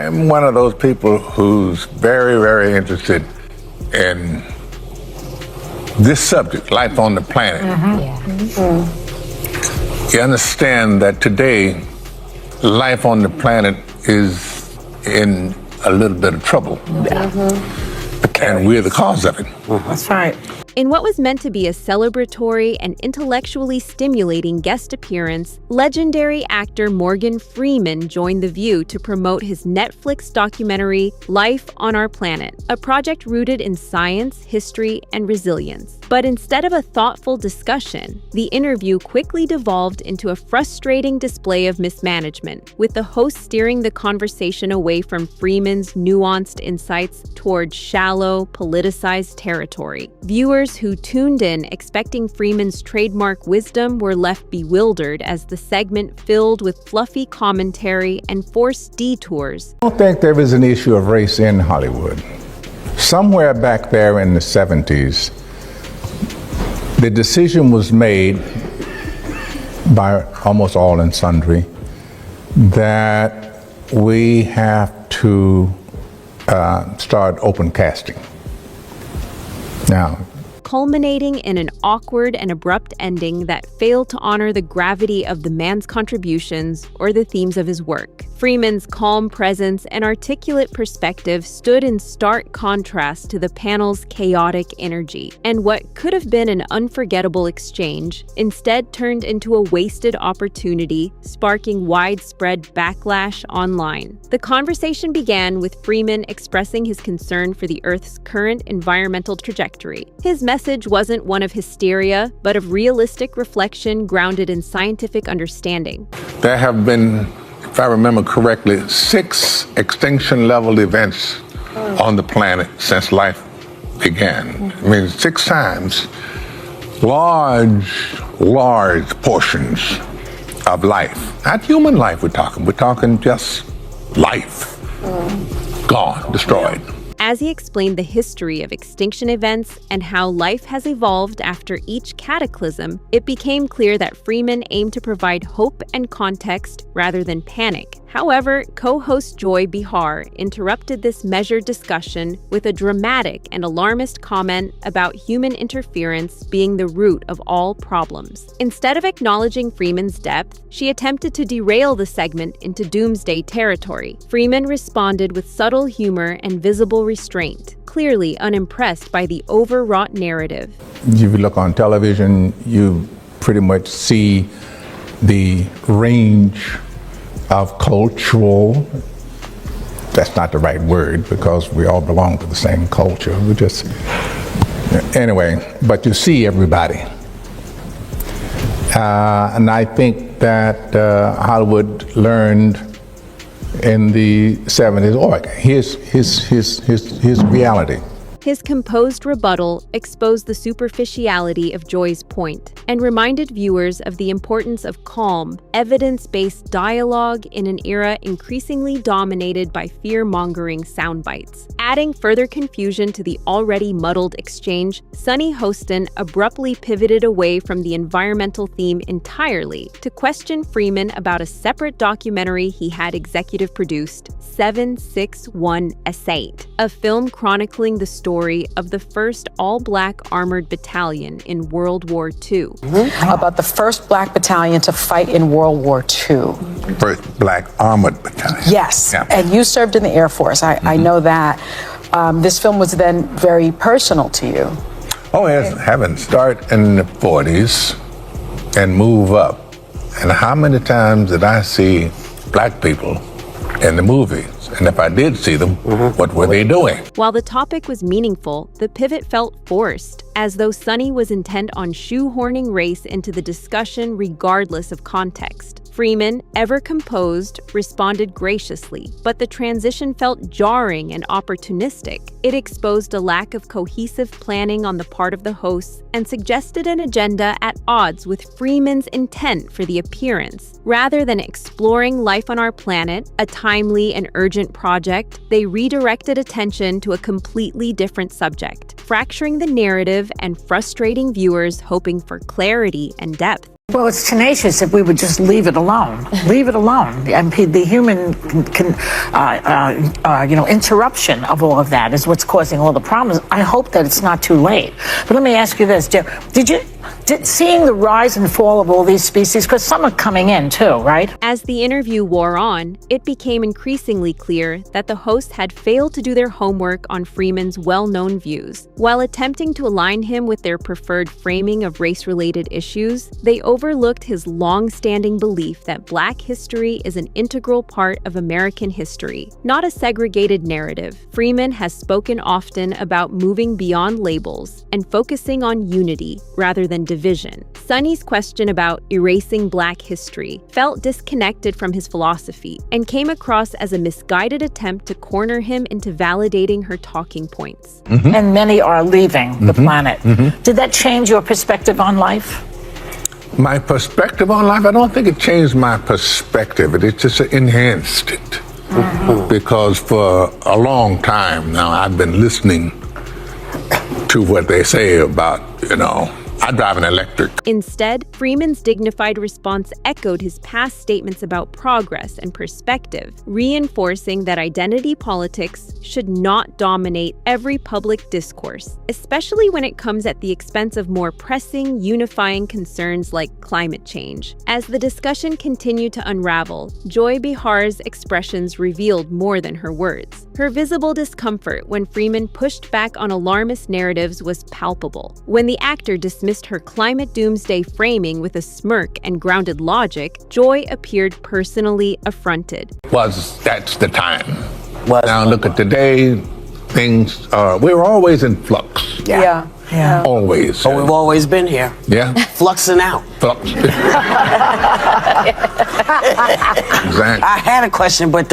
I'm one of those people who's very, very interested in this subject, life on the planet. You understand that today, life on the planet is in a little bit of trouble. And we're the cause of it. That's right. In what was meant to be a celebratory and intellectually stimulating guest appearance, legendary actor Morgan Freeman joined The View to promote his Netflix documentary, Life on Our Planet, a project rooted in science, history, and resilience. But instead of a thoughtful discussion, the interview quickly devolved into a frustrating display of mismanagement, with the host steering the conversation away from Freeman's nuanced insights toward shallow, politicized territory. Viewers who tuned in expecting Freeman's trademark wisdom were left bewildered as the segment filled with fluffy commentary and forced detours. I don't think there was an issue of race in Hollywood. Somewhere back there in the 70s, the decision was made by almost all and sundry that we have to start open casting. Now, culminating in an awkward and abrupt ending that failed to honor the gravity of the man's contributions or the themes of his work. Freeman's calm presence and articulate perspective stood in stark contrast to the panel's chaotic energy, and what could have been an unforgettable exchange instead turned into a wasted opportunity, sparking widespread backlash online. The conversation began with Freeman expressing his concern for the Earth's current environmental trajectory. His message wasn't one of hysteria, but of realistic reflection grounded in scientific understanding. There have been, if I remember correctly, 6 extinction-level events on the planet since life began. I mean, 6 times. Large portions of life. Not human life we're talking just life. Gone, destroyed. As he explained the history of extinction events and how life has evolved after each cataclysm, it became clear that Freeman aimed to provide hope and context rather than panic. However, co-host Joy Behar interrupted this measured discussion with a dramatic and alarmist comment about human interference being the root of all problems. Instead of acknowledging Freeman's depth, she attempted to derail the segment into doomsday territory. Freeman responded with subtle humor and visible restraint, clearly unimpressed by the overwrought narrative. if you look on television, you pretty much see the range of cultural, that's not the right word because we all belong to the same culture. We just, anyway, but you see everybody. And I think that Hollywood learned in the 70s, here's reality. His composed rebuttal exposed the superficiality of Joy's point and reminded viewers of the importance of calm, evidence-based dialogue in an era increasingly dominated by fear-mongering soundbites. Adding further confusion to the already muddled exchange, Sunny Hostin abruptly pivoted away from the environmental theme entirely to question Freeman about a separate documentary he had executive produced, 761 Essate, a film chronicling the story of the first all-black armored battalion in World War II. About the first black battalion to fight in World War II. First black armored battalion. Yes, yeah. And you served in the Air Force. I know that. This film was then very personal to you. Oh, yes, having start in the 40s and move up. And how many times did I see black people in the movies? And if I did see them, what were they doing? While the topic was meaningful, the pivot felt forced, as though Sunny was intent on shoehorning race into the discussion regardless of context. Freeman, ever composed, responded graciously, but the transition felt jarring and opportunistic. It exposed a lack of cohesive planning on the part of the hosts and suggested an agenda at odds with Freeman's intent for the appearance. Rather than exploring life on our planet, a timely and urgent project, they redirected attention to a completely different subject, fracturing the narrative and frustrating viewers hoping for clarity and depth. Well, it's tenacious if we would just leave it alone. Leave it alone. And the human interruption of all of that is what's causing all the problems. I hope that it's not too late. But let me ask you this, seeing the rise and fall of all these species, because some are coming in too, right? As the interview wore on, it became increasingly clear that the hosts had failed to do their homework on Freeman's well-known views. While attempting to align him with their preferred framing of race-related issues, they overlooked his long-standing belief that Black history is an integral part of American history, not a segregated narrative. Freeman has spoken often about moving beyond labels and focusing on unity rather than division. Sonny's question about erasing Black history felt disconnected from his philosophy and came across as a misguided attempt to corner him into validating her talking points. And many are leaving the planet. Did that change your perspective on life? My perspective on life, I don't think it changed my perspective. It just enhanced it. Because for a long time now, I've been listening to what they say about, I drive an electric. Instead, Freeman's dignified response echoed his past statements about progress and perspective, reinforcing that identity politics should not dominate every public discourse, especially when it comes at the expense of more pressing, unifying concerns like climate change. As the discussion continued to unravel, Joy Behar's expressions revealed more than her words. Her visible discomfort when Freeman pushed back on alarmist narratives was palpable. When the actor dismissed her climate doomsday framing with a smirk and grounded logic, Joy appeared personally affronted. That's the time. Now look at today, things we're always in flux. Yeah. Always. But we've always been here. Yeah. Fluxing out. Flux. Exactly. I had a question, but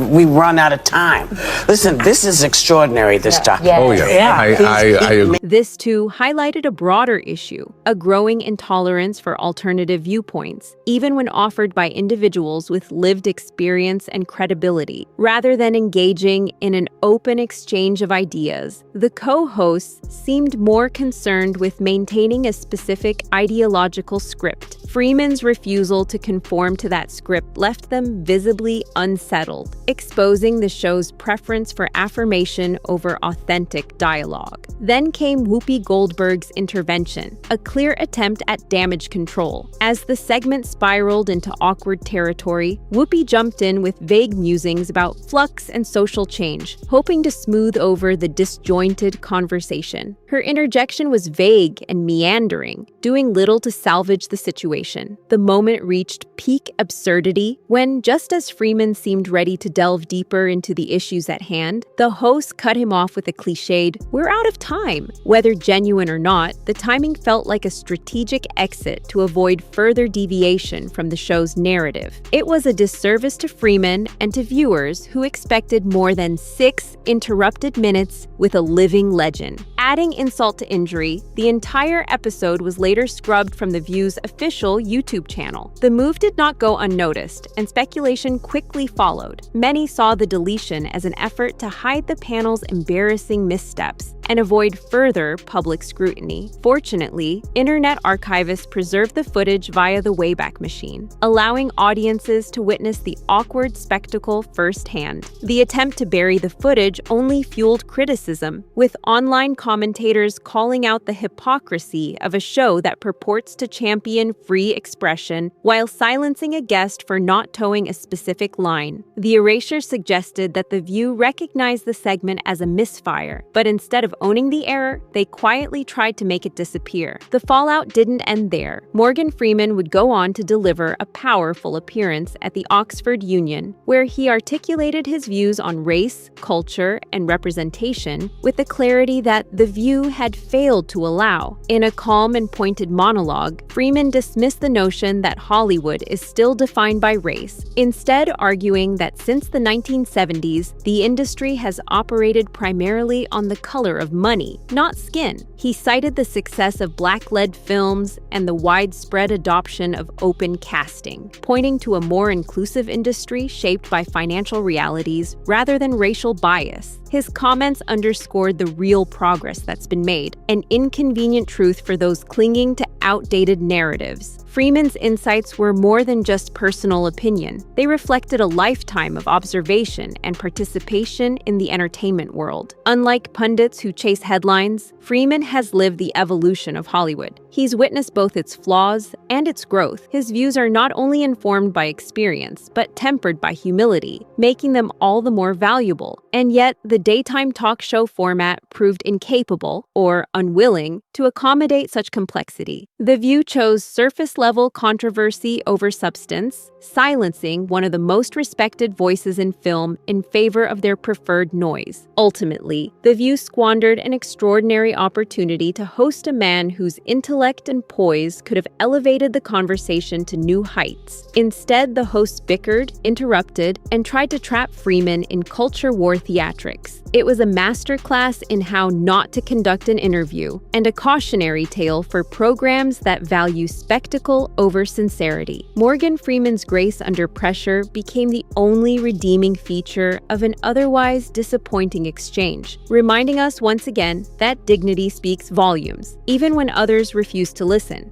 we run out of time. Listen, this is extraordinary, this time. Oh, yeah. I agree. This, too, highlighted a broader issue, a growing intolerance for alternative viewpoints, even when offered by individuals with lived experience and credibility. Rather than engaging in an open exchange of ideas, the co-hosts seemed more concerned with maintaining a specific ideological script. Freeman's refusal to conform to that script left them visibly unsettled, exposing the show's preference for affirmation over authentic dialogue. Then came Whoopi Goldberg's intervention, a clear attempt at damage control. As the segment spiraled into awkward territory, Whoopi jumped in with vague musings about flux and social change, hoping to smooth over the disjointed conversation. Her interjection was vague and meandering, doing little to salvage the situation. The moment reached peak absurdity when, just as Freeman seemed ready to delve deeper into the issues at hand, the host cut him off with a cliched, "We're out of time." Whether genuine or not, the timing felt like a strategic exit to avoid further deviation from the show's narrative. It was a disservice to Freeman and to viewers who expected more than 6 interrupted minutes with a living legend. Adding insult to injury, the entire episode was later scrubbed from The View's official YouTube channel. The move did not go unnoticed, and speculation quickly followed. Many saw the deletion as an effort to hide the panel's embarrassing missteps and avoid further public scrutiny. Fortunately, Internet archivists preserved the footage via the Wayback Machine, allowing audiences to witness the awkward spectacle firsthand. The attempt to bury the footage only fueled criticism, with online commentators calling out the hypocrisy of a show that purports to champion free expression while silencing a guest for not towing a specific line. The erasure suggested that The View recognized the segment as a misfire, but instead of owning the error, they quietly tried to make it disappear. The fallout didn't end there. Morgan Freeman would go on to deliver a powerful appearance at the Oxford Union, where he articulated his views on race, culture, and representation with the clarity that The View had failed to allow. In a calm and pointed monologue, Freeman dismissed the notion that Hollywood is still defined by race, instead arguing that since the 1970s, the industry has operated primarily on the color of money, not skin. He cited the success of Black-led films and the widespread adoption of open casting, pointing to a more inclusive industry shaped by financial realities rather than racial bias. His comments underscored the real progress that's been made, an inconvenient truth for those clinging to outdated narratives. Freeman's insights were more than just personal opinion. They reflected a lifetime of observation and participation in the entertainment world. Unlike pundits who chase headlines, Freeman has lived the evolution of Hollywood. He's witnessed both its flaws and its growth. His views are not only informed by experience, but tempered by humility, making them all the more valuable. And yet, the daytime talk show format proved incapable, or unwilling, to accommodate such complexity. The View chose surface-level controversy over substance, silencing one of the most respected voices in film in favor of their preferred noise. Ultimately, The View squandered an extraordinary opportunity to host a man whose intellect and poise could have elevated the conversation to new heights. Instead, the hosts bickered, interrupted, and tried to trap Freeman in culture war theatrics. It was a masterclass in how not to conduct an interview, and a cautionary tale for programs that value spectacle over sincerity. Morgan Freeman's grace under pressure became the only redeeming feature of an otherwise disappointing exchange, reminding us once again that dignity speaks volumes, even when others refuse to listen.